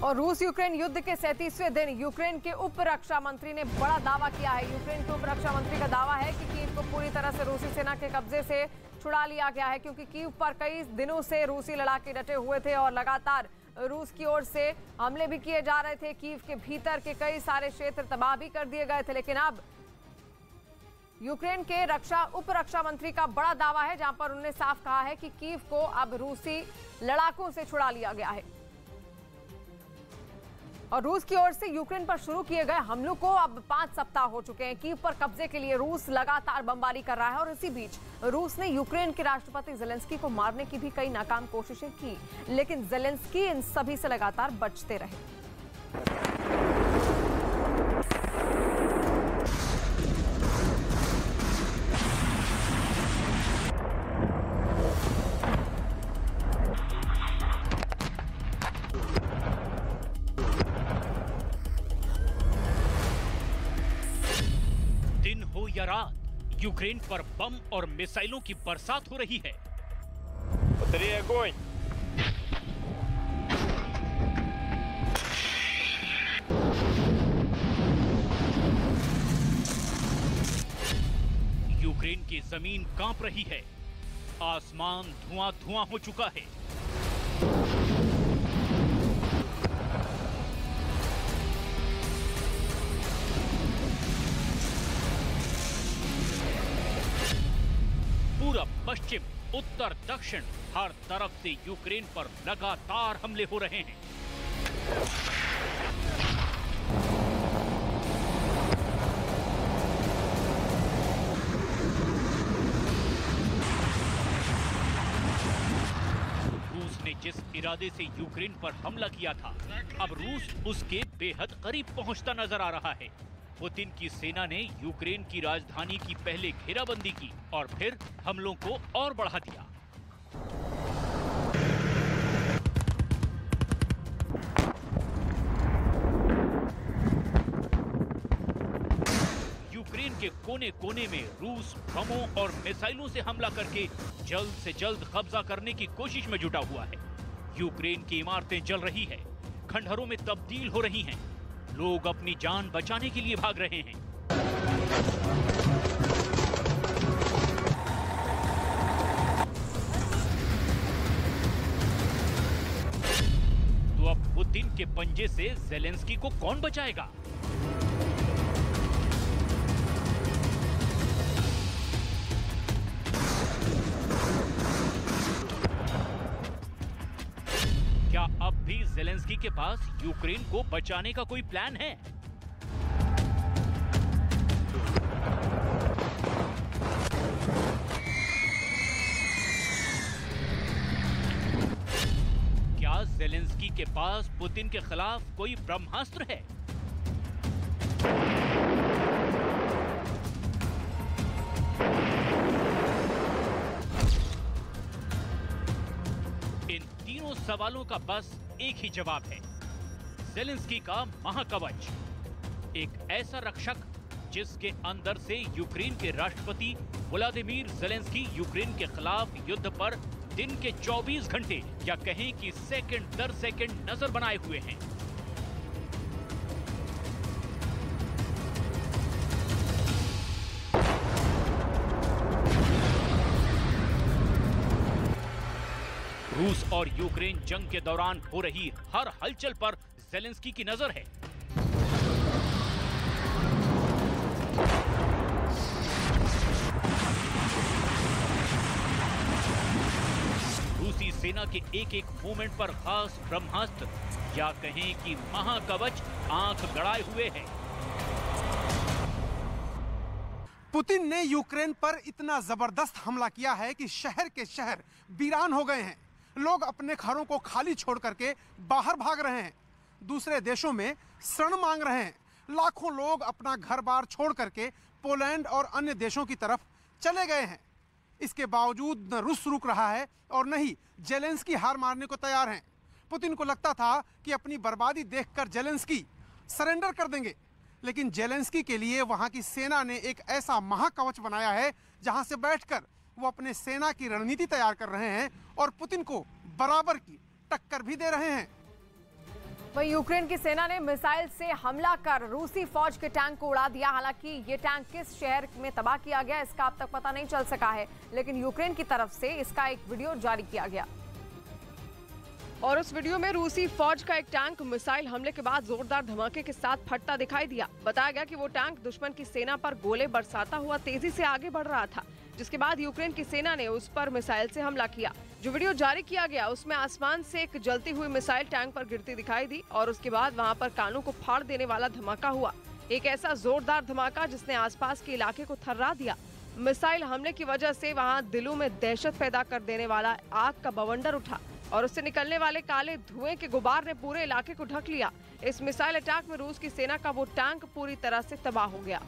और रूस यूक्रेन युद्ध के 37वें दिन यूक्रेन के उप रक्षा मंत्री ने बड़ा दावा किया है। यूक्रेन के उप रक्षा मंत्री का दावा है कि कीव को पूरी तरह से रूसी सेना के कब्जे से छुड़ा लिया गया है, क्योंकि कीव पर कई दिनों से रूसी लड़ाके डटे हुए थे और लगातार रूस की ओर से हमले भी किए जा रहे थे। कीव के भीतर के कई सारे क्षेत्र तबाह भी कर दिए गए थे, लेकिन अब यूक्रेन के उप रक्षा मंत्री का बड़ा दावा है, जहां पर उन्होंने साफ कहा है कि कीव को अब रूसी लड़ाकों से छुड़ा लिया गया है। और रूस की ओर से यूक्रेन पर शुरू किए गए हमलों को अब 5 सप्ताह हो चुके हैं। कीव पर कब्जे के लिए रूस लगातार बमबारी कर रहा है और इसी बीच रूस ने यूक्रेन के राष्ट्रपति ज़ेलेंस्की को मारने की भी कई नाकाम कोशिशें की, लेकिन ज़ेलेंस्की इन सभी से लगातार बचते रहे। या रात यूक्रेन पर बम और मिसाइलों की बरसात हो रही है। यूक्रेन की जमीन कांप रही है, आसमान धुआं-धुआं हो चुका है। पूरब, पश्चिम, उत्तर, दक्षिण हर तरफ से यूक्रेन पर लगातार हमले हो रहे हैं। रूस ने जिस इरादे से यूक्रेन पर हमला किया था, अब रूस उसके बेहद करीब पहुंचता नजर आ रहा है। पुतिन की सेना ने यूक्रेन की राजधानी की पहले घेराबंदी की और फिर हमलों को और बढ़ा दिया। यूक्रेन के कोने-कोने में रूस बमों और मिसाइलों से हमला करके जल्द से जल्द कब्जा करने की कोशिश में जुटा हुआ है। यूक्रेन की इमारतें जल रही है, खंडहरों में तब्दील हो रही हैं, लोग अपनी जान बचाने के लिए भाग रहे हैं। तो अब पुतिन के पंजे से ज़ेलेंस्की को कौन बचाएगा? क्या अब भी ज़ेलेंस्की के पास यूक्रेन को बचाने का कोई प्लान है? क्या ज़ेलेंस्की के पास पुतिन के खिलाफ कोई ब्रह्मास्त्र है? इन तीनों सवालों का बस एक ही जवाब है, ज़ेलेंस्की का महाकवच। एक ऐसा रक्षक जिसके अंदर से यूक्रेन के राष्ट्रपति व्लादिमीर ज़ेलेंस्की यूक्रेन के खिलाफ युद्ध पर दिन के 24 घंटे या कहें कि सेकंड दर सेकंड नजर बनाए हुए हैं। रूस और यूक्रेन जंग के दौरान हो रही हर हलचल पर ज़ेलेंस्की की नजर है। रूसी सेना के एक एक मूवमेंट पर खास ब्रह्मास्त्र या कहें कि महाकवच आंख गड़ाए हुए है। पुतिन ने यूक्रेन पर इतना जबरदस्त हमला किया है कि शहर के शहर वीरान हो गए हैं। लोग अपने घरों को खाली छोड़ करके बाहर भाग रहे हैं, दूसरे देशों में शरण मांग रहे हैं। लाखों लोग अपना घर बार छोड़ करके पोलैंड और अन्य देशों की तरफ चले गए हैं। इसके बावजूद न रूस रुक रहा है और न ही ज़ेलेंस्की हार मारने को तैयार हैं। पुतिन को लगता था कि अपनी बर्बादी देखकर ज़ेलेंस्की सरेंडर कर देंगे, लेकिन ज़ेलेंस्की के लिए वहां की सेना ने एक ऐसा महाकवच बनाया है जहां से बैठकर वो अपने सेना की रणनीति तैयार कर रहे हैं और पुतिन को बराबर की टक्कर भी दे रहे हैं। वहीं यूक्रेन की सेना ने मिसाइल से हमला कर रूसी फौज के टैंक को उड़ा दिया। हालांकि ये टैंक किस शहर में तबाह किया गया इसका अब तक पता नहीं चल सका है, लेकिन यूक्रेन की तरफ से इसका एक वीडियो जारी किया गया और उस वीडियो में रूसी फौज का एक टैंक मिसाइल हमले के बाद जोरदार धमाके के साथ फटता दिखाई दिया। बताया गया कि वो टैंक दुश्मन की सेना पर गोले बरसाता हुआ तेजी से आगे बढ़ रहा था, जिसके बाद यूक्रेन की सेना ने उस पर मिसाइल से हमला किया। जो वीडियो जारी किया गया उसमें आसमान से एक जलती हुई मिसाइल टैंक पर गिरती दिखाई दी और उसके बाद वहां पर कानों को फाड़ देने वाला धमाका हुआ। एक ऐसा जोरदार धमाका जिसने आसपास के इलाके को थर्रा दिया। मिसाइल हमले की वजह से वहां दिलों में दहशत पैदा कर देने वाला आग का बवंडर उठा और उससे निकलने वाले काले धुएं के गुबार ने पूरे इलाके को ढक लिया। इस मिसाइल अटैक में रूस की सेना का वो टैंक पूरी तरह से तबाह हो गया।